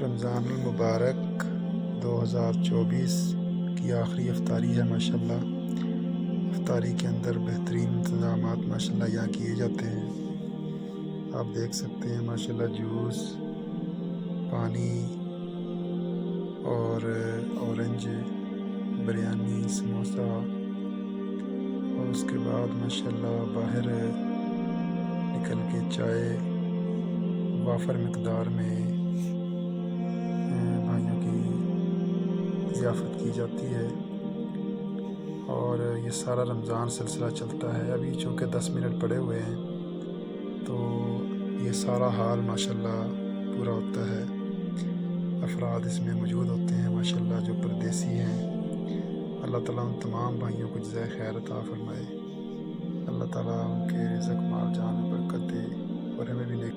रमज़ानुल मुबारक 2024 की आखिरी इफ्तारी है माशाल्लाह। इफ्तारी के अंदर बेहतरीन इंतज़ामात माशाल्लाह यहाँ किए जाते हैं। आप देख सकते हैं माशाल्लाह जूस, पानी और ऑरेंज, बिरयानी, समोसा और उसके बाद माशाल्लाह बाहर निकल के चाय वाफर मिकदार में भाइयों की ज़ियाफ़त की जाती है। और ये सारा रमज़ान सिलसिला चलता है। अभी चूँकि 10 मिनट पड़े हुए हैं तो ये सारा हाल माशाल्लाह पूरा होता है। अफराद इसमें मौजूद होते हैं माशाल्लाह जो परदेसी हैं। अल्लाह ताला उन तमाम भाइयों को जज़ाए खैर अता फ़रमाए। अल्लाह ताला उनके रिज़्क़ माल जान में बरकत दे और हमें भी नेक